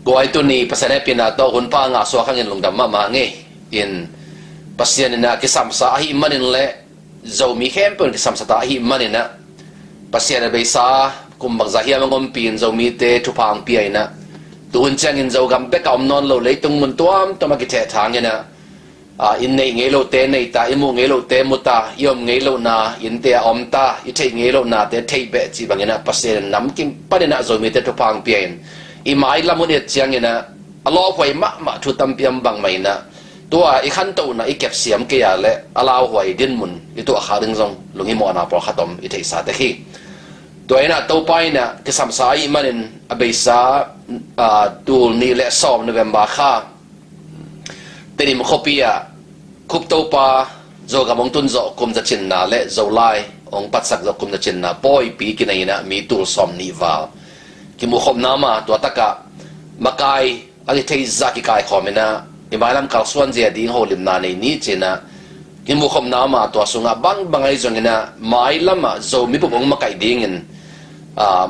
go ai tu ni pasane pina to hun pa nga so khangin lungdam ma nge in pasian na kisam sa hi manin le zo mi khem pon kisam sa ta hi manina pasian be sa kum bang zahia mangom pin zo mi te thu pang pi ai na tuun chang in zo gam be kaum non lo le tung mun tuam to ma ki the thang ina in nei ngei lo te nei ta imu ngei lo te muta yom ngei lo na in te om ta i thei ngei lo na te thei be chi bangina pasian nam kim panina zo mi te thu pang pi ai i mai lamun et chiang ina alo hoi ma thu tam piam bang mai naตัวอีขันตัวน่ะอีเก็บเสียมกี่อย่างเลยอาลาวหวยดินมุนอีตัวขาดึงทรงลุงอีโมนาปอขัดตมอีเทศาตะขี้ตัวน่ะตัวไปน่ะที่สัมสายมันเป็นอเบซ่าตูนี่แหละสอบในเวมบาค่าแต่นี่มันคบีอ่ะคุบตัวปาโจกับมงตุนโจกุมจะชินน่ะและโจไลองปัสสักโจกุมจะชินน่ะปอยปีกินไงน่ะมีตัวสอมนี่วากิมุขบน้ำมาตัวตะกะมากายอะไรเทศากิกายขอมน่ะi mai lam kal suan je ding ho lim na nei ni chena ki mu khom na ma to sunga bang bangai zongina mai lama zo mi pu bong ma kai ding in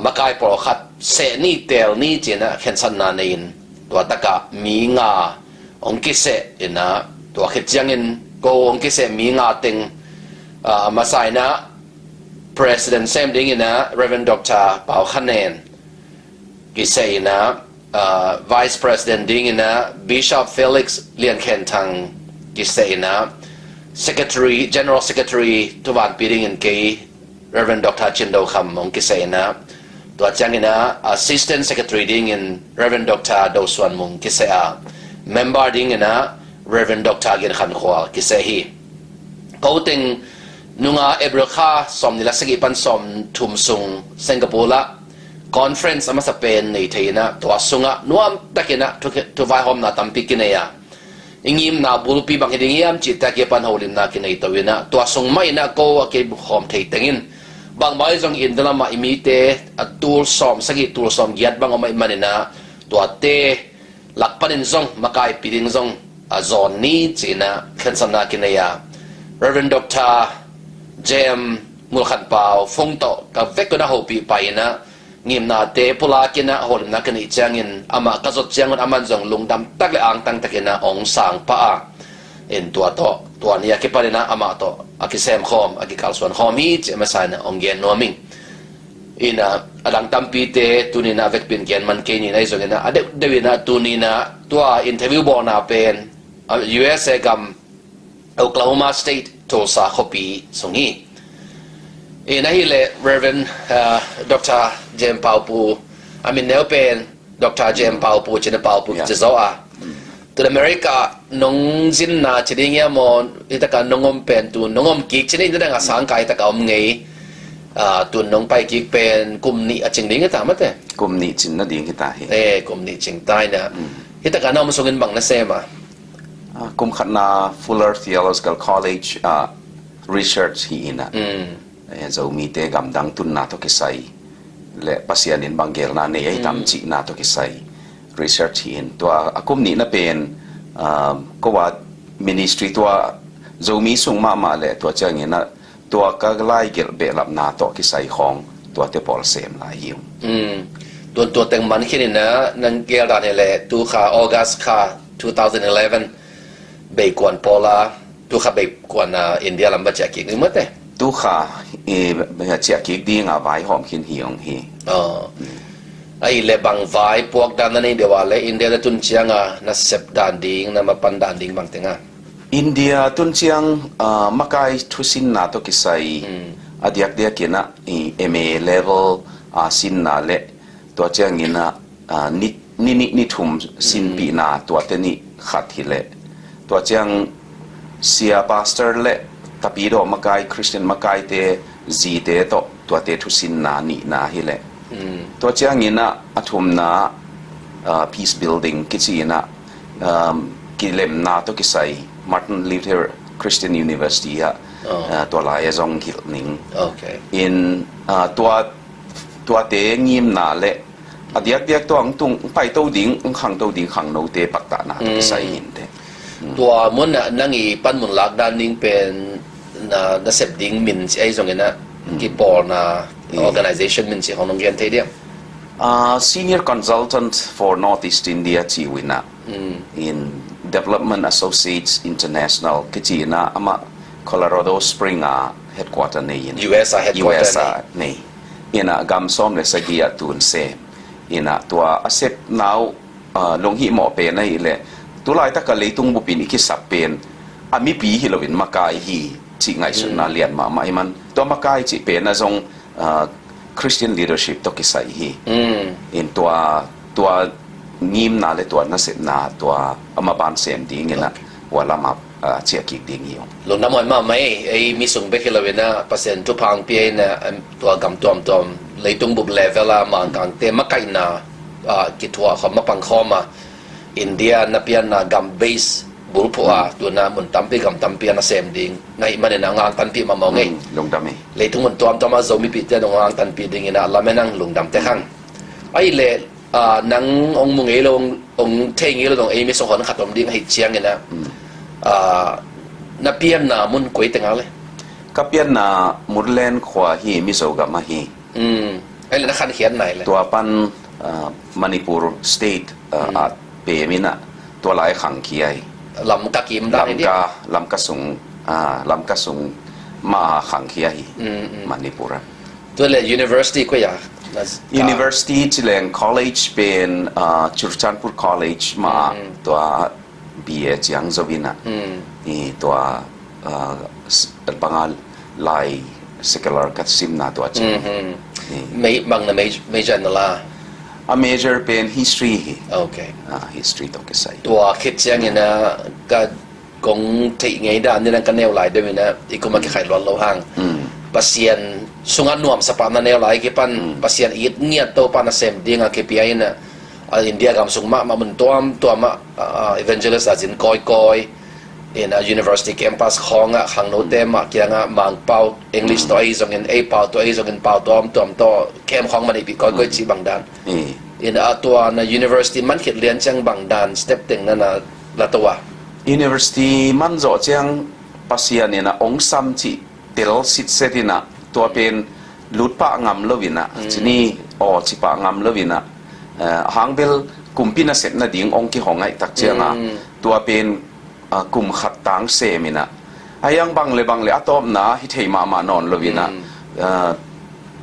ma kai pro khat se ni tel ni chena khen san na nei in to taka mi nga ong ki se ina to khet jang in ko ong ki se mi nga teng ma sai na president sam ding ina reverend dr pau khanen ki se ina Vice President ding ina Bishop Felix Lian Ken Tang Gisena Secretary General Secretary Tuvan Piding in K Reverend Dr. Chindo Kham Mong Gisena Tua Chang ina Assistant Secretary ding in Reverend Dr. Do Swan Mong Gisea Member ding ina Reverend Dr. Gen Khan Khwa Gisehi Kauting nunga Ebrokha som nila sagi pan som Tumsung Singapore la conference ama sa pen nei theina to asunga nuam takina to vai hom na tampi kinaya ingim na bulpi bang hidingiam chita ke pan holim na kinai tawina to asung mai na ko ke hom thei tengin bang mai jong indala ma imite atul som sagi tul som giat bang mai manina to ate lakpanin jong makai piding jong azon ni china khansana kinaya Reverend Dr. Jem Mulkhan Pau Fongto ka vekona hopi paina ngim na te pula kina holim na kani changin ama kazot changon aman jong lungdam takle ang tang takina ong sang pa in tua to tua ni akipalina ama to akisem khom akikalsuan khomi chemasana ong gen noming ina alang tampi te tunina vekpin gen man keni nai zongena ade dewina tunina tua interview bona pen USA gam Oklahoma State Tulsa khopi songi ina hile Reverend Dr. Jem Paupu amin neo pen Dr. Jem Paupu chena Paupu chizoa to America nong jin na chiding ya mon itaka nongom pen tu nongom ki chini na nga sang kai ta kaum ngei tu nong pai ki pen kum ni aching ding ta mate kum ni chin na ding kita he kum ni ching tai na itaka na mo sungin bang na sema kum khatna Fuller Theological College research hi ina zo mi te gam dang tun na to kisai le pasianin bangel na nei ai tam chi na to kisai research in to akum ni na pen ko wa ministry to zo mi sung ma le to chang ina to ka lai gel be lap na to kisai khong to te pol sem la yu to teng man khin na nang gel da ne le tu kha August kha 2011 be kwan pola tu kha be kwan India lam ba cha ki ni mate tu kha be chia ki ding a vai hom khin hiong hi ai le bang vai puak dan nei dewa le India da tun chianga na sep dan ding na ma pan dan ding bang tenga India tun chiang makai thusin na to kisai adiak dia kina MA level sin na le to chiang ina ni thum sin pi na to te ni khat hi le to chiang sia pastor le tapi do makai Christian makai te zi te to te thusin na ni na hi le to chiang ina athum na peace building kichina kilem na to kisai Martin Luther Christian University to la ya zong hil ning okay in to te ngim na le adiak to ang tung pai to ding khang no te pakta na to kisai hin te ตัวมุนน่ะนั่งอีปั้นมุนลักด้านนิ่งเป็นน่าเสพดิ้งมินไอ้ตรงนี้นะกี่ปอนะ organization มินสิของโรงเรียนเทียม Senior consultant for Northeast India Chiwina in Development Associates International Kichina ama Colorado Spring headquarter ni US headquarter US ni ina gamsom le sagia tun se ina tua accept now longhi mo pe na ile tulai ta ka leitung bupin ikisap pen ami pi hilowin makai hi chi ngai sun na lian ma mai man to makai chi pe na zong Christian leadership to kisai hi in tua ngim na le tua na set na tua amaban sem ding ina wala ma chia ki ding hi lo na moi ma mai ai mi sung be hilowin na pasien tu pang pi na tua gam tom leitung bub level la ma kang te makai na ki tua kho ma pang kho ma India na pian na gam base bulpua tu na mun tampi gam tampi na sem ding ngai man na ngang tan pi ma mo ngai lungdam e leitung mun tom ma zo mi pi te ngang tan pi ding ina la menang lungdam te khang ai le nang ong mung e long ong thei ngi lo dong ai mi so hon khatom ding hai chiang ina na pian na mun koi te ngale ka pian na murlen khwa hi mi zo ga ma hi ai le na khan khian nai le tua pan Manipur state at pe mina tua lai khang khi ai lam ka kim da ni lam ka sung ma khang khi ai Manipur tu le university ko ya University Chileng Collegeเป็นChurchanpur College มาตัว BA จียง Zovina นี่ตัวบางลาย secular กัดซิมนาตัวจีไม่บางนะmajorนั่นละmajor เป็น history โอเค history ตัวก็ใส่ตัวคิดยังไงนะก็คงที่ไงด้านนี้นั่นก็แนวไหลด้วยนะอีกคนมาแค่ไขล้วนโลหะpasien sungan nuam sapana ne lai ke pan pasien it niat to pana sem dinga ke pi aina India gam sung ma mun tom to ma evangelist as in koi in a university campus khonga khangno te ma kyanga mang pau English to ai zong in a pau to ai zong in pau tom to kem khong ma ni pi koi chi bang dan in a to na university man khit lian chang bang dan step ting na la to wa university man zo chang pasien ni na ong sam chi tel sit setina ตัวเป็นลุดปะงำเลวินะทีนี้จิปะงำเลวินะหางเบลกุมพินาเสตนาดิ่งองค์ที่ของไอ้ตักเจียงตัวเป็นกุมขัดตังเซมินะไอ้ยังบังเลยอะตอมนะฮิตเฮมามานอนเลวินะ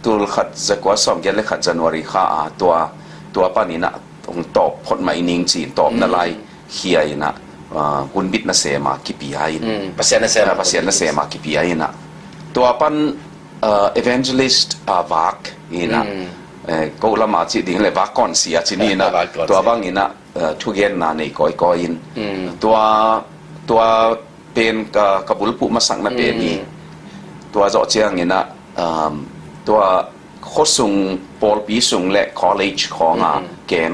ตัวขัดจะกว่าสองเดือนเลยขัดจันวารีข้าตัวปานี่นะต้องตอบพดไม่นิ่งจีนตอบนั่นไรเฮียนะหุ่นบิดนาเซมากิปีไอภาษานาเซมากิปีไอนะตัวปันevangelist vak ina ko lama chi ding le vak kon sia chi ni na to bang ina thu gen na nei koi in to pen ka bul pu ma sang na pe ni to zo chiang ina to khosung pol pi sung le college khonga kem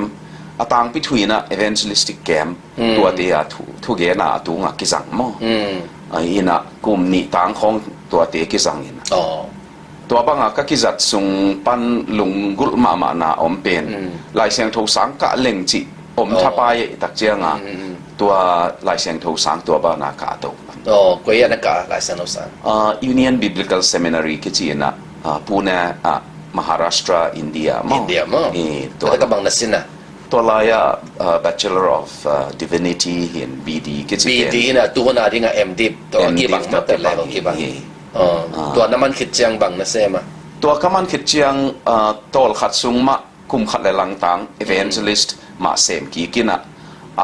atang pi thui na evangelistic camp to te a thu gen na tu nga ki sang mo ina kum ni tang khong to te ki sang inaตัวบางก็คิดจัดส่งปันลุงกุลมานาอมเป็นลายเสียงทูสังกะเล่งจิอมทับไปตักเจียงตัวลายเสียงทูสังตัวบางนากาตัวก็ยังนักลายเสียงทูสังUnion Biblical Seminary คิดจีนะปูเน่มหาราชตราอินเดียมั้งตัวก็บางนัสินะตัวลาย Bachelor of Divinity เห็น BD คิดจี BD นะตัวน่าที่งา MD ตัวกี่บางมาแต่แล้วกี่บางตัวน้ำมันขิดเจียงบังนะเซมาตัวน้ำมันขิดเจียงตอลขัดซุงมาคุมขัดเลยลังตัง evangelist มาเซมกีกินะ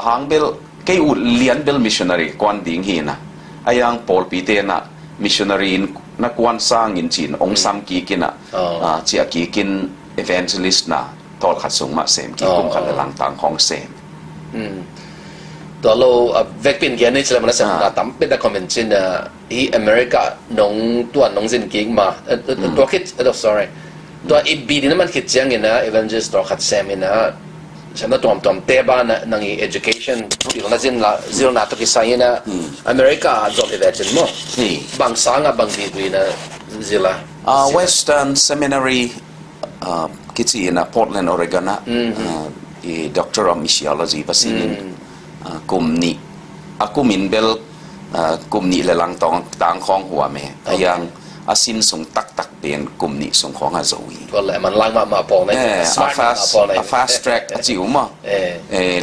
หางเบลเกี่ยวเลียนเบล missionary กวนดิ่งหินะอายังปอลปีเตนะ missionary นักวนสร้างอินจีนองซัมกีกินะเจียกีกิน evangelist นะตอลขัดซุงมาเซมกีคุมขัดเลยลังตังของเซมตัวเราเวกเป็นแค่นี้ใช่ไหมนะสังกัดตั้มเป็นแต่คอมเมนต์นะที่อเมริกาน้องตัวน้องสินกิ้งมาตัวคิดsorry ตัวอีบีนี่มันคิดยังไงนะ evangelist ตัวขัดเซมินะฉันน่ะตัวเตะบ้านนะนั่ง education พูดถึงนั่นสินะสิเราหน้าตัวคิดใส่นะอเมริกาจบ evangelist มั้งบางสังกับบางทีด้วยนะสิละ Western Seminary คิดสินะ Portland Oregon นะDoctor of Missiology ภาษาอังกฤษกลุ่มนี้กลุ่มมินเบลกลุ่มนี้เลยลังตองต่างของหัวแม่ยังอาศินส่งตัก เป็นกลุ่มนี้ส่งของอาโจวี ก็เลยมันล้างมาปองในsmart มาปองใน fast track จิ๋วมา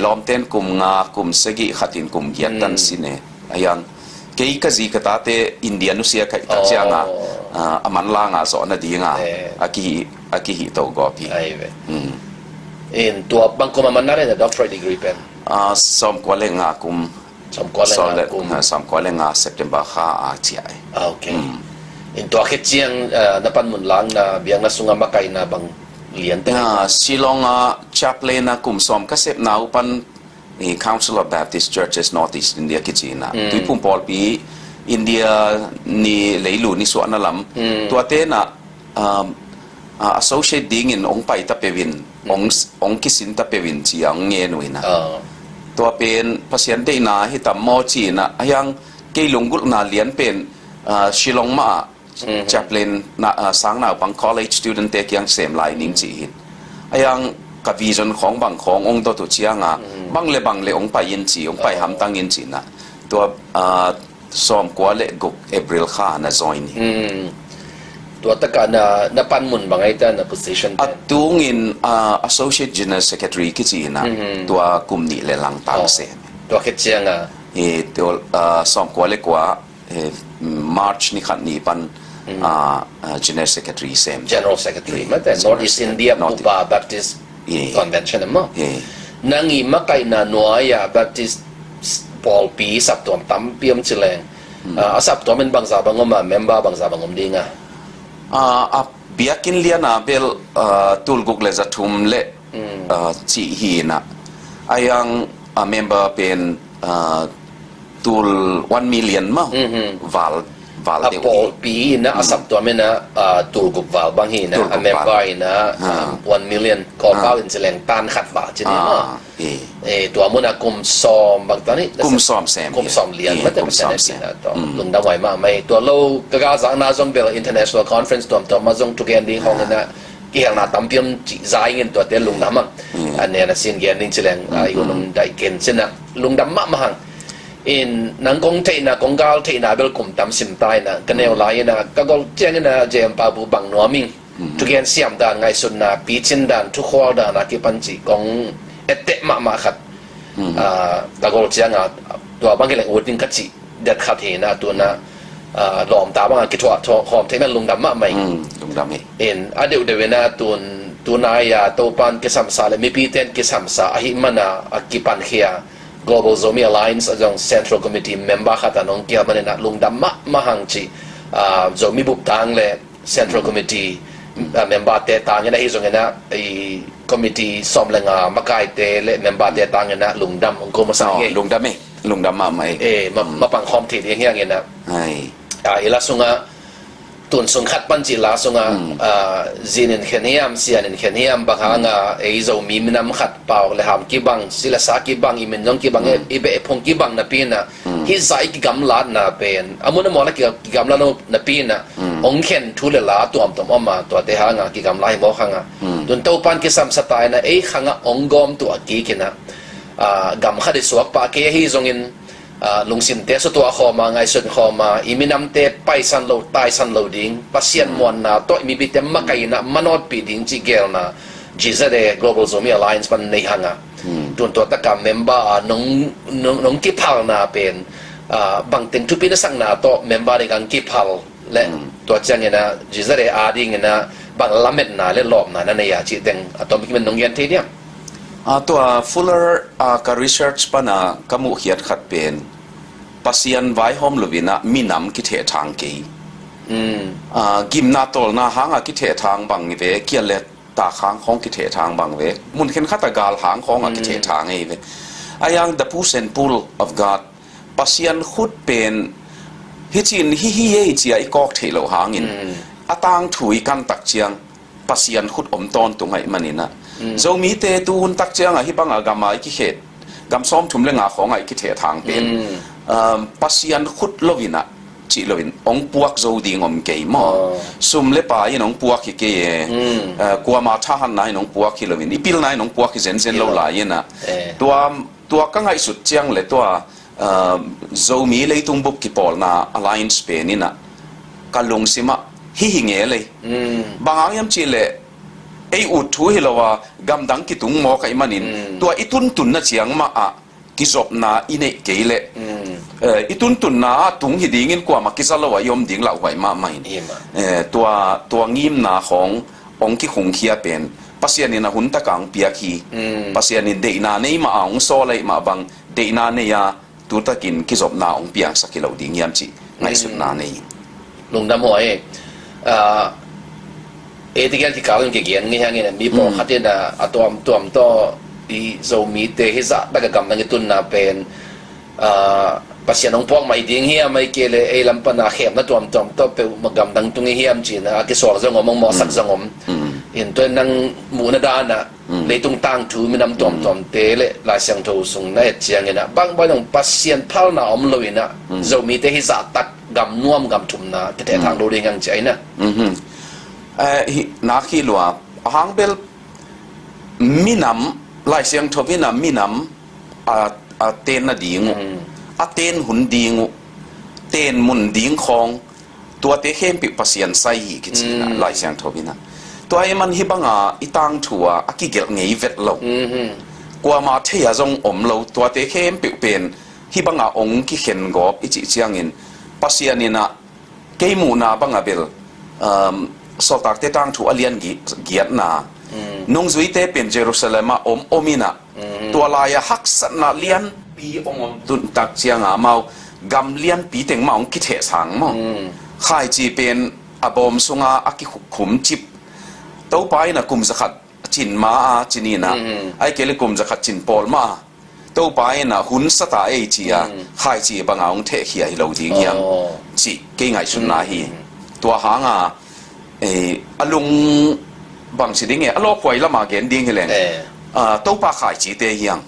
ล้อมเต้นกลุ่มงากลุ่มสกิขัดอินกลุ่มเกียรตันสิเนี่ยยังเกี่ยก็จีกตาเตอินเดียนุเซียกับตักเจียงมันล้างสอนดีงาอากิฮิโตกอพีอินตัวบางคนมันนั่นเนี่ย doctorate degree เป็นสมกว่าเลงากุมสมกว่าเลงา September ข้าอาเจียโอเคอินตัวเขจียงนับปันมุนล้างนะเบียงนัสุงมาไกนะบางเลียนแต่ชิลองจับเลนะกุมสมก็เสพนาอุปันCouncil of Baptist Churches Northeast India กิจีนะที่พุ่มพอลปีอินเดียนี่เลยหลุนี่ส่วนนั่นลำตัวเต้นะassociate ดิ้งอินองไปตะเปวินองคิสินตะเปวินจียงเงี้ยหนุ่ยนะตัวเป็นภาษาเดน่าฮิตามมอจีนะยังเกี่ยลงกุลนาเลียนเป็นชิลองมาจับเลนสังนาบาง college student เต็กยังเสมลายนิ่มจีหินยังกับวิจารณ์ของบางขององค์ตัวเชียงบางเลองไปยินจีองไปหำตั้งยินจีนะตัวซ้อมกว่าเลกุกเอเบริลข้านะจอยนี่ตัวตะการนับปันมุนบางไอ้แต่นะ position ตัวงินassociate general secretary กิจีนะตัวกลุ่มนี้เลยหลังตั้งเสมตัวเขตเชียงตัวซ้อมกว่าเลกว่าMarch นี่ขันนี้ปันgeneral secretary เสม general secretary มาแต่ Northeast India บุปผา Baptist convention มั้งนั่งอีมาไกน่ะนัวยา Baptist ปอลปีสับตัวตั้มเปียมเฉลงสับตัวเป็นบางสาวบางอมเมมเบอร์บางสาวบางอมดีง่ะเบียกินเลียนะเบลตุลกุกเลจะทุ่มเละจีฮีนะยังเมมเบอร์เป็นตุล1 million มั้งวาลเดียวปอลปีนะสับตัวไม่นะตุลกุกวาลบางฮีนะเมมเบอร์นะ1 million ขอเข้าอินเฉลงตันขัดวาจีนี่มั้งตัวมุนากุมซอมบางตอนนี้กุมซอมแซมกุมซอมเลียนไม่แต่เป็นแซมนะตัวลุงดำไว้มาไม่ตัวเรากระกาสังนาจงเบล international conference ตัวมาจงทุกแห่งดีของนะกี่แห่งนาตั้มเพียมใจเงินตัวเดียวลุงดำมั้งอันนี้นะสิ่งเงี้ยนี่เฉลงอยู่ลุงได้เก่งสินะลุงดำมั่งมั่งอินนังกงเทนะกงกาลเทนะเบลกุมตั้มสิมตายนะกันแนวไลน์นะก็ก็เจ้านะเจ้าปาบูบังนัวมิงทุกอย่างเสียมด่านไงสุดนะปีชินด่านทุกข้อด่านนะกี่ปัญจีกงเอเตะมาขัดตะโกนเสียงตัวบางทีเลยอุดดิ้งกัจจิเด็ดขัดเห็นนะตัวนะหลอมตาบางกิจวัตรหอมเทมันลุงดำมาไหมลุงดำเอ็นอเดียวเดวินาตัวนายาตัวปันกิสัมสาเลยมีปีเต็นกิสัมสาอหิมานะกิปันเฮีย Global Zomi Alliance จง Central Committee Member ขัดนองเกียร์มันนะลุงดำมาหังจีZomi บุบตังเลย Central Committee member เตตังนะที่ตรงนี้นะไอ้ committee สมเลงมาไกเตเล member เตตังนะลุงดำองค์กรมาสั่งเองลุงดำไหมลุงดำมาไหมมาปังคอมทีอย่างเงี้ยนะไอ้อีลาสุงะตุนสุงขัดปัญจิลาสุงะจีนินเขนียมเสียนินเขนียมบางครั้งไอ้เจ้ามีมินำขัดเปล่าเลยหามกีบังศิลาสากีบังอีมินยองกีบังอีเบะพงกีบังนับปีนะฮิซายกีกำลาดนับเป็นอามุนมอลกีกำลาดนับปีนะองเข็นทุเลลาตัวอมมาตัวเตหางกีกำลาหิมอขังตุนเต้าปันกิสัมสไตล์นะไอ้ขังองกอมตัวกีกินะกำขัดสวกปากเกฮิจงอินลุงสินเตสตัวขอมาไงสุดขอมาอิมินำเตไปสันโลตายสันโลดิ้งปัสยันมวนนะตัวมีบิเตมมาไกนะมานอดปีดิ้งจีเกลนะจีเซเด Global Zomi Alliance มันในหางตัวตะการเมมเบอร์น้องกิพาลนะเป็นบางติงทุกปีนั้นสั่งนะตัวเมมเบอร์ในการกิพาลและตัวเจ้าเนี่ยนะจีเซเดอาดิ้งนะบางละเม็ดนะเล่นหลอมนะนั่นเนี่ยจีเต็งตัวมีมันน้องยันเทียมตัว Fuller กับ research ปนะกมุเขียดขัดเป็นปัสยันไว้หอมลวินะมีน้ำกิเททางกีกิมนาตอลนาหางกิเททางบางเวเกี่ยเล็ดตาค้างของกิเททางบางเวมุนเข็นขัตกาลหางของกิเททางไอ้เวอายัง the push and pull of God ปัสยันขุดเป็นฮิจินฮิเย่จีไอกอกเทโลหางินอาตังถุยกันตักเจียงปัสยันขุดอมตอนตรงไอ้มันนี่นะโจมีเตตูนตักเจียงฮิบังอากามาอิกิเขตกำซ้อมทุ่มเลงาของไอ้กิเททางเป็นปัสยันขุดลวินะจีลวินองปวกโจดีงอมเกยมอซุ่มเลปายน้องปวกฮิเกยกัวมาท่าหันนายน้องปวกฮิลวินอีพิลนายน้องปวกฮิเซนเซนโลลายนะตัวกังไอสุดเจียงเลยตัวโจมีเลยตุงบุกกิปอลนะ alliance เป็นนี่นะกัลลงสิมะ hi hi nge le bangang yam chi le ei ut thu hi lawa gam dang ki tung mo kai manin tua itun tun na chiang ma a ki zop na ine ke le itun tun na tung hi ding in kwa ma ki salawa yom ding la wai ma mai tua ngim na khong ong ki khung khia pen pasian in a hun ta kang pia khi pasian in de na nei ma ong so lai ma bang de na ne ya tu ta kin ki zop na ong piang sakilo ding yam chi ngai sun na nei lung dam hoi etigal ti kalon ke gian ngi hangin mi po khatin na atom to i zo mi te hi za da ga gam na tun na pen pasian ong pong mai ding hi mai ke le e lam pa na khem na tom to pe magam dang tung hi am chi na ke so zo ngom mo sak zo ngom in to nang mu na da na le tung tang thu mi nam tom te le la sang tho sung na chiang ina bang ba nong pasian phal na om lo ina zo mi te hi za tak gam nuam gam thum na te thang lo ring ang chai na na khi lua hang bel minam lai siang thovina minam a ten na ding a ten hun ding ten mun ding khong tua te khem pi pasian sai ki china lai siang thovina tua ai man hi banga itang thua akigel ngei vet lo kwa ma thea jong om lo tua te khem pi pen hi banga ong ki khen gop ichi chiangin pasianina keimu na banga bel so tak te tang thu alian giat na nong zui te pen Jerusalem omina tua la ya hak sat na lian pi ong tun tak chianga mau gam lian pi teng ma ong ki the sang mo khai chi pen abom sunga aki khum chip to pai na kum zakhat chin ma chinina ai kele kum zakhat chin pol ma to pai na hun sata e chia khai chi banga ong the hi ai lo ding yang chi ke ngai sun na hi tua hanga alung bang si ding alo khoi lama gen ding heleng to pa khai chi te hiang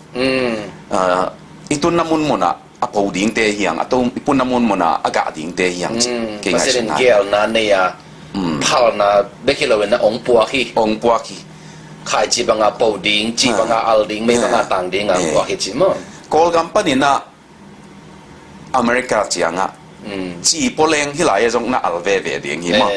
itun namun mona apo ding te hiang atom ipun namun mona aga ding te hiang ke ngai sun na gel na ne ya phal na bekilo na ong puak hi khai chi banga po ding chi banga al ding me banga tang ding ang puak hi chi mo kol company na America chianga chi poleng hi lai jong na alve ve ding hi ma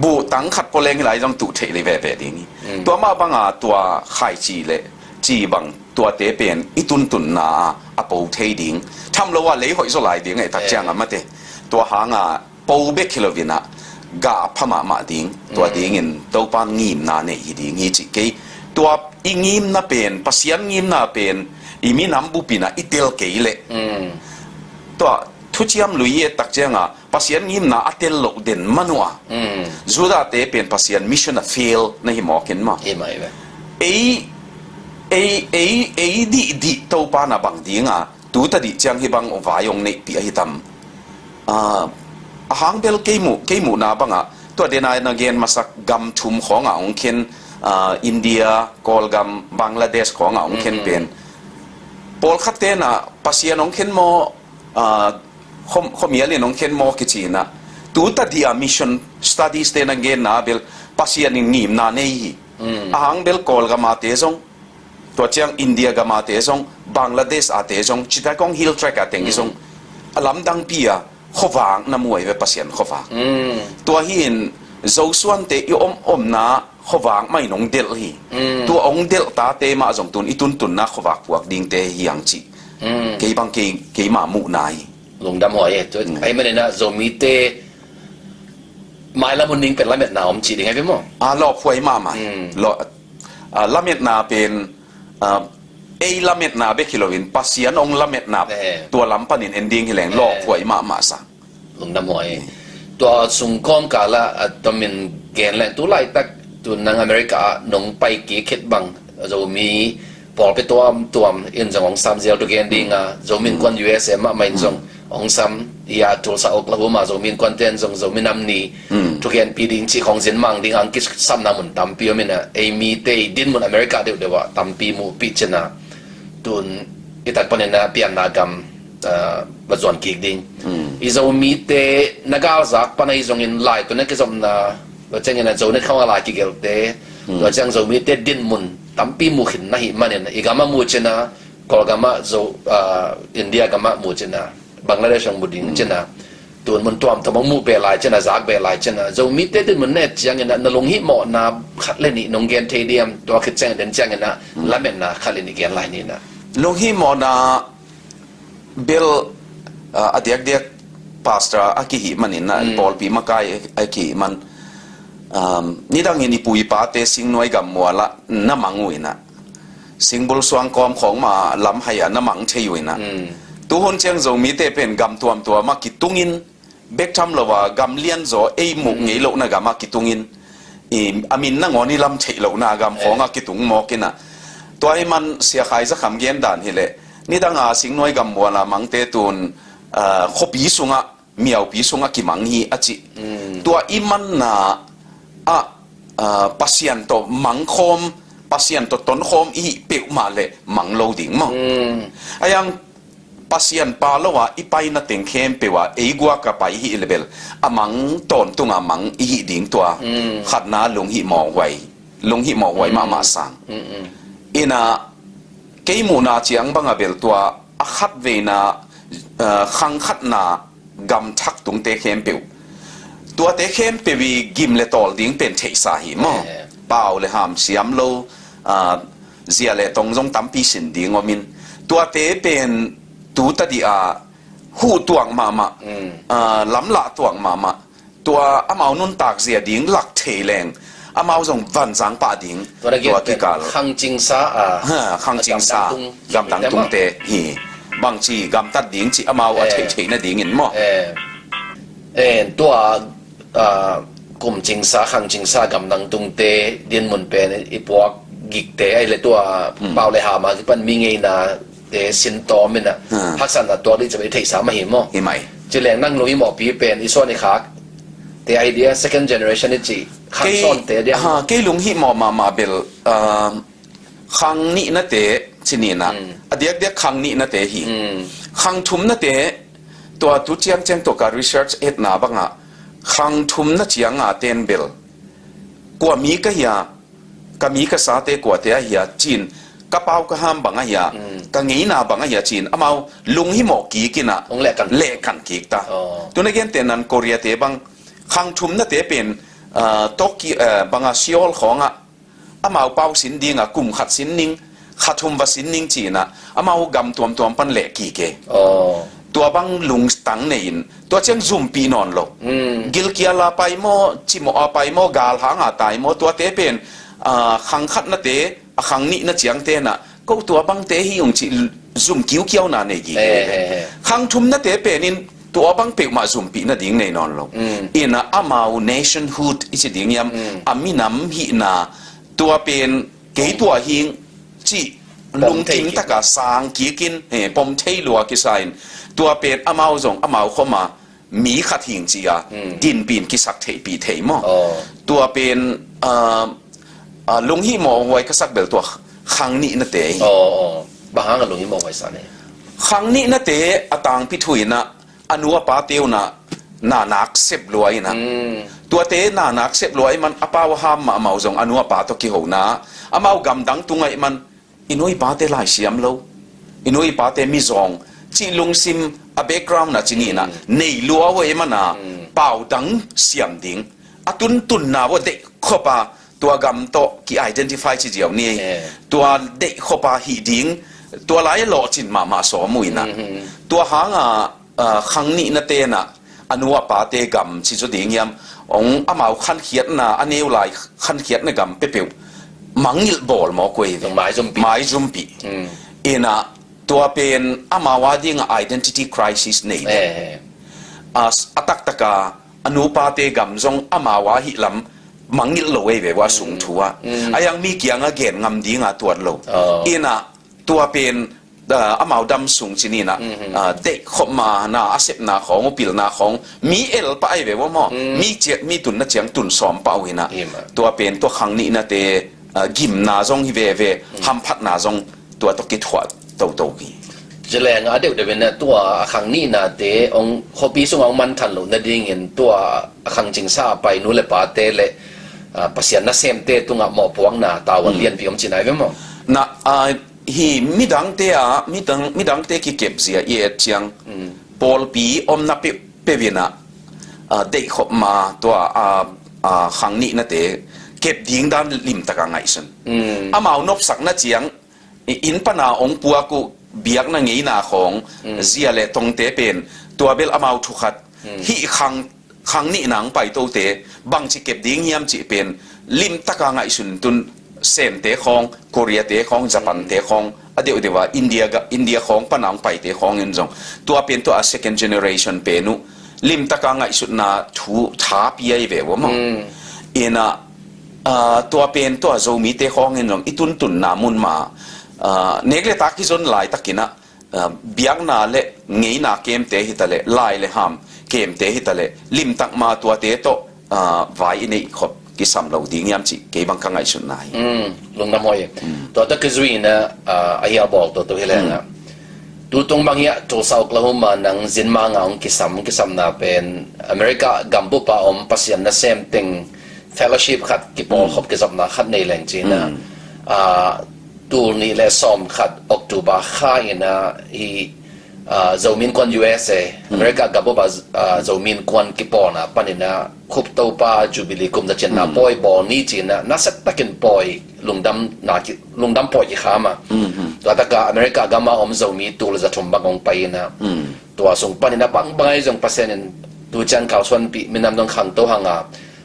bu tang khat poleng hi lai jong tu the le ve ve ding ni to ma banga tua khai chi le chi bang tua te pen itun tun na apo the ding tham lo wa le hoi so lai ding ai tak chang ma te tua hanga po be kilovina ga phama ma ding tua ding in to pan ngim na ne hi ding hi chi ke tua ingim na pen pasian ngim na pen imi nam bu pina itel ke le tua thu chiam luye tak chenga pasian ngim na atel lo den manua zuda te pen pasian mission a fail na hi mokin ma e mai ve ei di to pa na bang dinga tu ta di chang hi bang wa yong nei pi hi tam hang bel keimu na banga to denai na gen masak gam thum khonga ong khen India kolgam Bangladesh khonga ong khen pen pol khatte na pasian ong khen mo khomiali nong khen mo kichina tu ta dia mission studies te na gen na bel pasian in nim na nei hang bel kolgama te jong to chang India gama te jong Bangladesh a te jong chitakong hill track a teng jong alam dang pia khowang na muai ve pasian khowang tua hin zo suan te i om na khowang mai nong del hi tu ong del ta te ma jong tun itun tun na khowak puak ding te hiang chi ke bang ke ma mu nai lung dam hoi to ai mane na zo mi te mai la mun ning pen la met na om chi ding ai ve mo lo phoi ma mai lo la met na pen lamet na be kilovin pasian ong lamet na tua lampanin ending hileng lo phoi ma sa lung dam hoi to sung kom kala atomin gen len tu lai tak tu nang America nong pai ki khet bang zo mi pol pe tuam in jong sam zel to gen ding zo min kon USA ma main jong ong sam ya tul sa Oklahoma zo min kon ten jong zo min nam ni to gen pi ding chi khong jin mang ding ang ki sam na mun tam pi min mi te din mun America de wa tam pi mu pi chena tun itak panen na pian na gam bazon ki ding izo mi te nagal zak panai jong in lai to na ke zom na lo chang na zo ne khawa la ki gel te lo chang zo mi te din mun tam pi mu khin na hi manen igama mu chena kolgama zo India gama mu chena Bangladesh ang muding chena ตัวมันตัวมตัวมังมูเบลายเจนะจากเบลายเจนะจะมีเต้นมันเนี่ยจังเงินนลงหิหมอนาขัดเล่นนี่นงเกนเทเดียมตัวคิดจังเดินจังเงินนะละเมนนะขัดเล่นนี่เกนลายนี่นะลงหิหมอนาเบลอดีตพาสตราอากิหิมันนี่นะบอลปีมากายอากิมันนี่ดังเงินปุยปาเตสิงน้อยกับมัวละน้ำมังวินะสิงบุลสวงกอมของมาล้ำให้น้ำมังเชยวินะตัวคนเชียงจะมีเตเป็นกำตัวมากิตุงินเบกทำละว่ากำเลี้ยนจะหมุกงี้โลกนะกำมากิตุงินอามินนั่งงอนี่ล้ำเชยโลกนะกำของอากิตุงมอกินะตัวให้มันเสียหายจะขำเย็นด่านเฮเลนี่ดังสิงน้อยกับมัวละมังเตตุนขบีสุงะเมียวปีสุงะกิมังฮีอจิตัวอิมันนะpasien to mangkhom pasien to ton khom I pe ma le mang lo ding ma ayang pasien pa lo wa ipai na teng khem pe wa e gwa ka pai hi level amang ton tunga mang I ding to khat na lung hi mo wai ma sang ina ke mu na chiang banga bel to a khat ve na khang khat na gam thak tung te khem peตัวเตเข้มเปวีกิมเลตอลดิ้งเป็นเทสาหิมอเปล่าเลยหามเสียมโลเสียเลตรงจงตั้มปีสินดิ้งอมินตัวเตเป็นตูตดีหูตวงมาล้ำละตวงมาตัวอามานุนตากเสียดิ้งหลักเทแรงอามาจงวันสังปาดิ้งตัวที่กาลขังจิงซาขังจิงซากำตังตุงเตฮีบางทีกำตัดดิ้งจีอามาว่าเทน่ะดิ้งเห็นมั้งตัวกลุ่มจิงซาขังจิงซากำลังตุงเตเดียนมันเป็นอีพวกกิกเตไอเลยตัวเปล่าเลยหามาที่มันมีไงนะเตสินตอมินะพักสันตัวนี้จะไปเทสามาเห็นมั้งไหมจะแรงนั่งลงอีหมอปีเป็นอีส่วนในขาแต่ไอเดีย second generation นี่จีขังซ้อนเตเดียเกลุงหิหมอมาเบลขังนี่นะเตชินีนะเดียขังนี่นะเตหิขังทุมนะเตตัวตุเจียงเจงตัวการ research เอ็ดนาบังอ่ะขังทุมนะเจียงเต็นเบลกว่ามีก็เฮียก็มีก็สาเตกว่าเตะเฮียจีนกระเป๋าก็ห้ามบังเฮียก็งี้นาบังเฮียจีนเอามาลุงหิหมอกีกินะเละกันกีกตาตัวนี้เต็นนั้นเกาหลีเตะบังขังทุมนะเตะเป็นโตกีบังซิโอลของเอามาเป้าสินดิงกลุ่มขัดสินนิงขัดทุมวสินนิงจีนะเอามากำตัวปันเละกีเกตัวบังลุงตังเนินตัวเชียงซุ่มปีนอนหลกกิลเกียลาไปโมจิโมอาไปโมกาลหางตายโมตัวเตเป็นขังขัดนะเตขังนี่นะเจียงเตนะก็ตัวบังเตหิองจิซุ่มกิ้วเกี้ยวนาเนกีขังทุมนะเตเป็นนินตัวบังเปกมาซุ่มปีนะดิ้งเนนอนหลกอินะอามา nationhood อิสิดิ้งยามอามินำหินาตัวเป็นเกยตัวหิงจิลุงทิ้งตะกาสางกีกินปมเทลัวกิไซน์ตัวเป็นอามาจงอามาเข้ามามีขัดหิงจีดินปีนกิสักเทปีเทมอตัวเป็นลุงฮิโมไว้ก็สักเบลตัวขังนี่นะเตะบางครั้งลุงฮิโมไว้สันเนี่ยขังนี่นะเตะต่างพิถุยนะอนุปาเตียวนะนานักเสพรวยนะตัวเตะนานักเสพรวยมันอาปาวห้ามมาเอาจงอนุปาตกิโหนะอามาอกำดังตุงไงมันอินุยปาเตลายเสียมโลอินุยปาเตมิจงจีลุงซิมa background นะจีนี่นะในลัวว่าเอมันนะเป่าดังเสียมดิ่งตุนนะว่าเด็กข้อปาตัวกำโตกี่ identify จีเดียวนี่ตัวเด็กข้อปาหีดิ่งตัวหลายหล่อจินมาสอมุยนะตัวหางขังนี่นะเตนะอนุวปาเตกำจีจุดดิ่งยามองอามาขันเขียนนะอันนี้หลายขันเขียนนะกำเปรี้ยวมังยิลบอลมอกวยไม้จุมปีเอนะตัวเป็นอามาวาดิ้ง identity crisis นี่อัตักตะกาอนุปาเตกัมจงอามาวาหิลำมังยิลโลเวว่าสูงทัวยังมีเกียงเกณฑ์งำดิ้งตัวโลเอนะตัวเป็นอามาวดำสูงจีนี่นะเด็กขบมานาอาเซปนาของปิลนาของมีเอลไปเวว่ามีเจมีตุนนะเจียงตุนสอมเปาหินะตัวเป็นตัวขังนี่นะเตกิมนาจงฮิเวฮัมพัดนาจงตัวตกิดหัวโตกีจะแรงเดี๋ยวเป็นตัวขังนี่นะเตองขบีส่งเอามันทันหลงนั่นเองเห็นตัวขังจิงซาไปนู้นเลยปาเตเลยภาษาหน้าเซมเตตุงหมอพวงนาตาวันเรียนพิมพ์จีนไหนไหมมั้งนะฮีมิดังเตมิดังเตกิเก็บเสียเอียดเชียงปอลปีอมนับเป วินะเด็กขบมาตัวครั้งนี้นะเตเก็บดิ้งด้านริมตะกังไงสันอามาวนบสักนะเจียงอินปนาองปัวกูเบียกนะงี้นาของเสียเลตรงเตเป็นตัวเบลอามาทุขัดฮิครั้งนี้หนังไปโตเตบังจิเก็บดิ้งยามจิเป็นริมตะกังไงสันตุนเซมเตของเกาหลีเตของญี่ปุ่นเตของเดี๋ยวว่าอินเดียของปนังไปเตของเงินจงตัวเป็นตัว second generation เป็นนุลิมตะกังไงสุดนาถูท้าปีไอเบวมั้งตัวเป็นตัวโจมีเตของเงินจงอีตุนนามุนมาเนกเลตักที่จนหลายตะกินะเบียงนาเละเงยนาเกมเตหิตะเละลายเลยหามเกมเตหิตะเละลิมตักมาตัวเตโตไว้ในขบกิสามเราดิ้งยามจิเก็บังคังไงสุดนายลงน้ำหอยตัวตะกิจวินะไอ้ยาบอกตัวเฮเลนะตัวตรงบางอย่างโจสาวกลาโฮมานังจินมางงกิสามนาเป็นอเมริกากัมพูปาอมปัสยันนะเซมติงเฟลชิพขัดกิบอลขบกิสามนาขัดในแหล่งจีนะตัวนี้แหละซ้อมขัดออกตุบาข้ายนะเจ้ามินควัน USA อเมริกากับบ่เจ้ามินควันกิปอนะปนินะคุบเต้าป้าจูบิลีกุมตะเจนนะปอยบอนี่จีนะน่าสักตะกินปอยลุงดำปอยยี่ขามาตัวตะกาอเมริกากับมาอมเจ้ามีตัวจะชมบังองไปนะตัวส่งปนินะบังไอ้จงเปอร์เซ็นต์ตัวจันข่าวส่วนปีมินำต้องขังตัวหางา